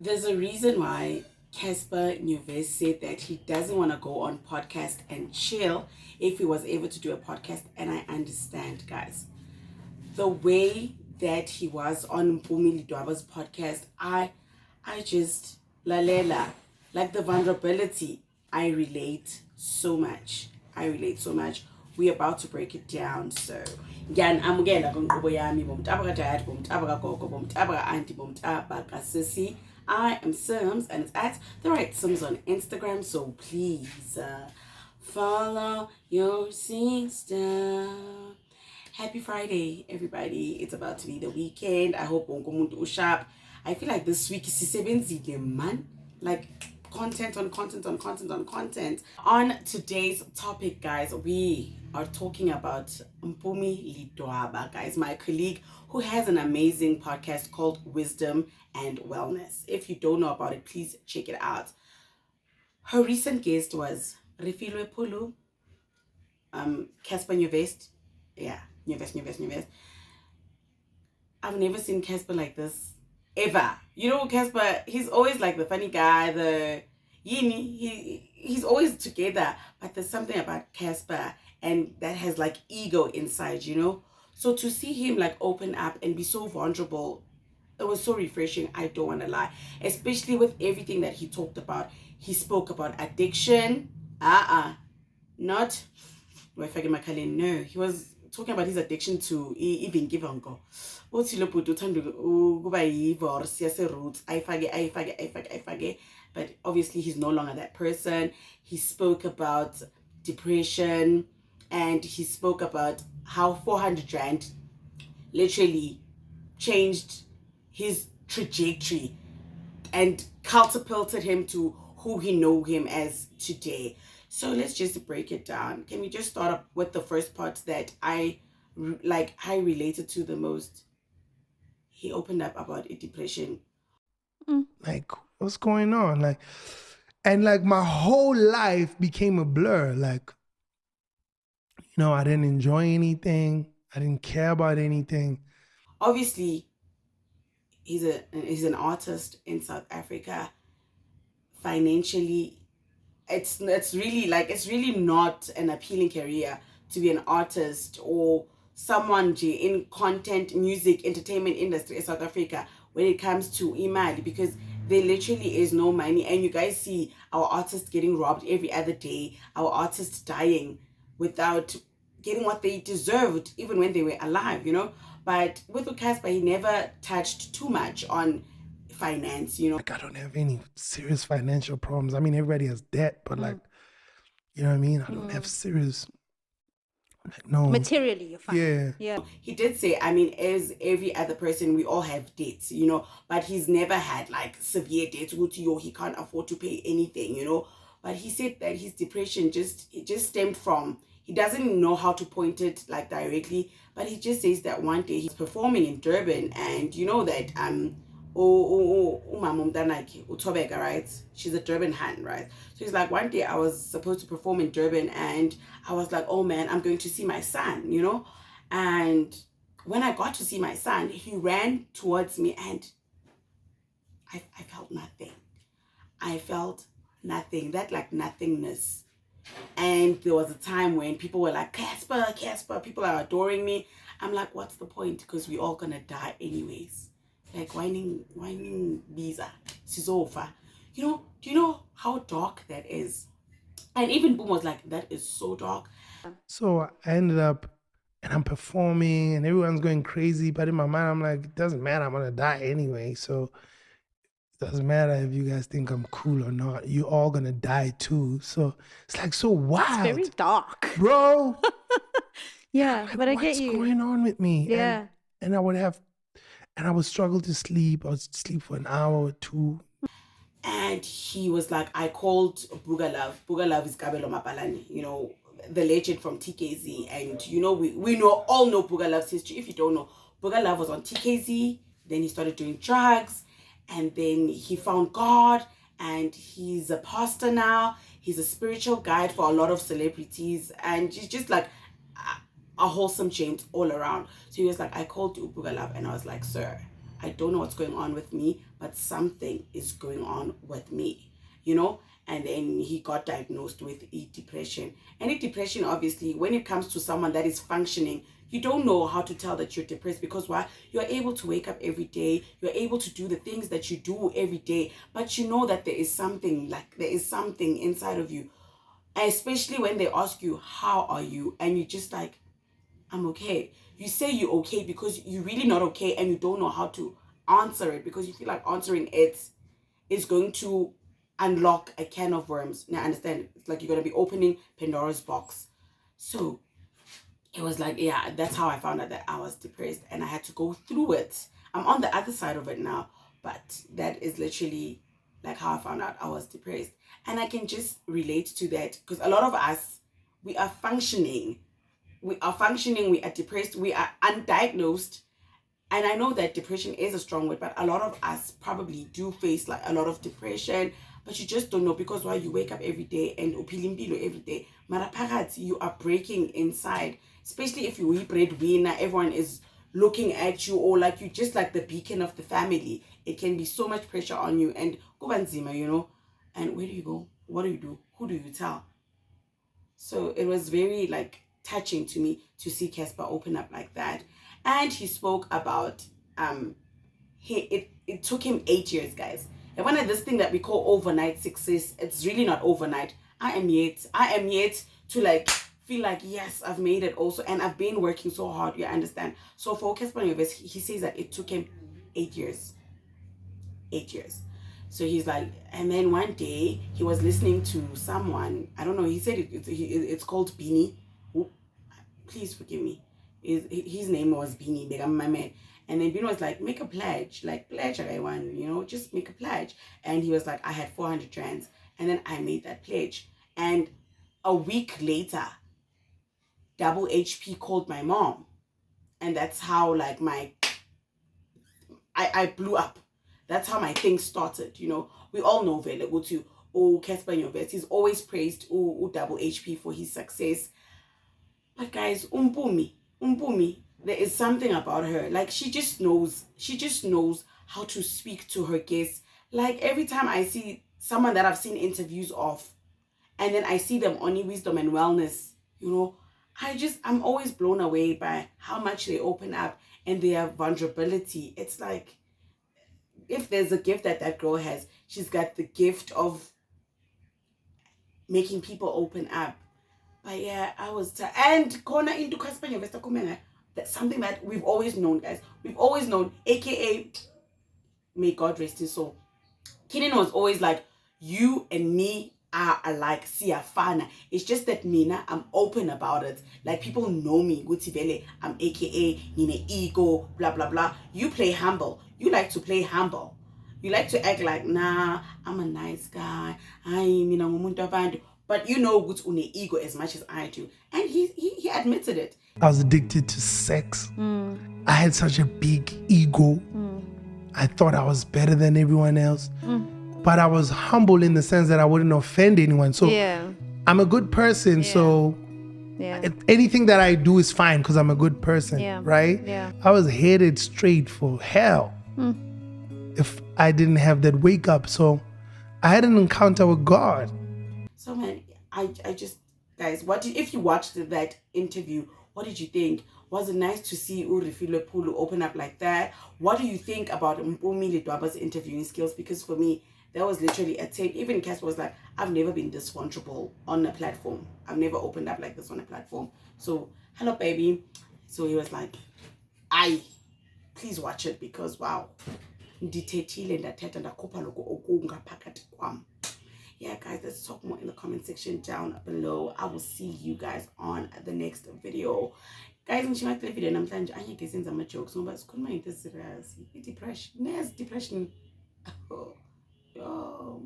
There's a reason why Cassper Nyovest said that he doesn't want to go on podcast and chill if he was able to do a podcast. And I understand, guys. The way that he was on Mpoomy Ledwaba's podcast, I just lalela, like the vulnerability. I relate so much. I relate so much. We're about to break it down. So ngiyanamukela kwinkqubo yami bomtaba kadad, bomtaba kagogo, bomtaba ka-auntie, bomtaba kasisi. I am Sims, and it's at the right Sims on Instagram. So please follow your sister. Happy Friday, everybody. It's about to be the weekend. I hope wonke umuntu ushap. I feel like this week is isebenzile man. Like content on content on content on content. On today's topic, guys, we are talking about Mpoomy Ledwaba, guys, my colleague who has an amazing podcast called Wisdom and Wellness. If you don't know about it, please check it out. Her recent guest was Refilwe Pulu, Cassper Nyovest. Yeah, Nyovest. I've never seen Cassper like this ever. You know, Cassper, he's always like the funny guy, the yini. He's always together, but there's something about Cassper, and that has like ego inside, you know. So to see him like open up and be so vulnerable, it was so refreshing. I don't want to lie, especially with everything that he talked about. He spoke about addiction. Not no, he was talking about his addiction to even give uncle. What's he put to but obviously he's no longer that person. He spoke about depression, and he spoke about how 400 rand literally changed his trajectory and catapulted him to who he know him as today. So let's just break it down. Can we just start up with the first part that I related to the most? He opened up about depression. Like, what's going on? And my whole life became a blur. I didn't enjoy anything. I didn't care about anything. Obviously, he's an artist in South Africa. Financially, it's really not an appealing career to be an artist or someone in content, music, entertainment industry in South Africa when it comes to imali, because there literally is no money. And you guys see our artists getting robbed every other day, our artists dying without getting what they deserved even when they were alive, you know. But with Cassper, he never touched too much on finance, you know. I don't have any serious financial problems. I mean, everybody has debt, but you know what I mean? I don't have serious, no. Materially, you're fine. Yeah. He did say, I mean, as every other person, we all have debts, you know, but he's never had like severe debts. He can't afford to pay anything, you know. But he said that his depression just stemmed from, he doesn't know how to point it like directly, but he just says that one day he's performing in Durban, and you know that Utobeka, right? She's a Durban hand, right? So he's like, one day I was supposed to perform in Durban, and I was like, oh man, I'm going to see my son, you know. And when I got to see my son, he ran towards me, and I felt nothing. I felt nothing, that like nothingness. And there was a time when people were like, Cassper, people are adoring me. I'm like, what's the point? Because we're all gonna die anyways. Like whining visa, sizofa. You know, do you know how dark that is? And even Boom was like, that is so dark. So I ended up, and I'm performing, and everyone's going crazy. But in my mind, I'm like, it doesn't matter. I'm gonna die anyway. So it doesn't matter if you guys think I'm cool or not. You're all gonna die too. So it's like so wild. It's very dark, bro. Yeah, but I get you. What's going on with me? Yeah. And I would struggle to sleep. I would sleep for an hour or two. And he was like, I called Bugalove. Bugalove is Kabelo Mapalani, you know, the legend from TKZ. And, you know, we all know Bugalove's history. If you don't know, Bugalove was on TKZ. Then he started doing drugs. And then he found God. And he's a pastor now. He's a spiritual guide for a lot of celebrities. And he's just like a wholesome gent all around. So he was like, I called Bugalove, and I was like, sir, I don't know what's going on with me, but something is going on with me, you know. And then he got diagnosed with depression. And depression, obviously, when it comes to someone that is functioning, you don't know how to tell that you're depressed, because why? You're able to wake up every day, you're able to do the things that you do every day, but you know that there is something inside of you, especially when they ask you, how are you? And you're just like, I'm okay. You say you're okay because you're really not okay, and you don't know how to answer it, because you feel like answering it is going to unlock a can of worms. Now, understand, it's like you're going to be opening Pandora's box. So it was like, yeah, that's how I found out that I was depressed, and I had to go through it. I'm on the other side of it now, but that is literally like how I found out I was depressed. And I can just relate to that, because a lot of us, we are functioning, we are depressed, we are undiagnosed. And I know that depression is a strong word, but a lot of us probably do face like a lot of depression, but you just don't know, because while you wake up every day and upilimpilo every day, marapagats, you are breaking inside, especially if you're a breadwinner, everyone is looking at you, or like you just like the beacon of the family. It can be so much pressure on you, and kubanzima, you know. And where do you go? What do you do? Who do you tell? So it was very like touching to me to see Cassper open up like that. And he spoke about it took him 8 years, guys. And one of this thing that we call overnight success, it's really not overnight. I am yet to like feel like, yes, I've made it also, and I've been working so hard, you understand. So for Cassper Nyovest, he says that it took him 8 years. 8 years. So he's like, and then one day he was listening to someone, I don't know, he said it's called Beanie. Please forgive me. His name was Beanie, Begam my man. And then Beanie was like, make a pledge, like pledge everyone, you know, just make a pledge. And he was like, I had 400 rands. And then I made that pledge. And a week later, Double HP called my mom. And that's how like I blew up. That's how my thing started, you know. We all know Vele go to Cassper Nyovest. He's always praised Double HP for his success. But guys, Mpoomy, there is something about her. Like she just knows how to speak to her guests. Like every time I see someone that I've seen interviews of, and then I see them on Wisdom and Wellness, you know, I'm always blown away by how much they open up and their vulnerability. It's like, if there's a gift that girl has, she's got the gift of making people open up. But yeah, I was and corner into Cassper Nyovest, that's something that we've always known, guys. We've always known, aka may God rest his soul. Kenan was always like, you and me are alike, siyafana. It's just that Mina, I'm open about it. Like people know me, Gutivele, I'm aka Nine ego, blah blah blah. You play humble. You like to play humble. You like to act like, nah, I'm a nice guy. But you know good une ego as much as I do. And he admitted it. I was addicted to sex. I had such a big ego. I thought I was better than everyone else. But I was humble in the sense that I wouldn't offend anyone. So I'm a good person. So anything that I do is fine because I'm a good person, right? I was headed straight for hell if I didn't have that wake up. So I had an encounter with God. So man, I just, guys, if you watched that interview, what did you think? Was it nice to see Urifile Pulu open up like that? What do you think about Mpoomy Ledwaba's interviewing skills? Because for me, that was literally a take. Even Cass was like, I've never been this vulnerable on a platform. I've never opened up like this on a platform. So, hello, baby. So he was like, please watch it because, wow. Yeah, guys, let's talk more in the comment section down below. I will see you guys on the next video. Guys, when you like the video, I'm planning to get some jokes. No, but it's cool, man. This is depression. Depression. Oh,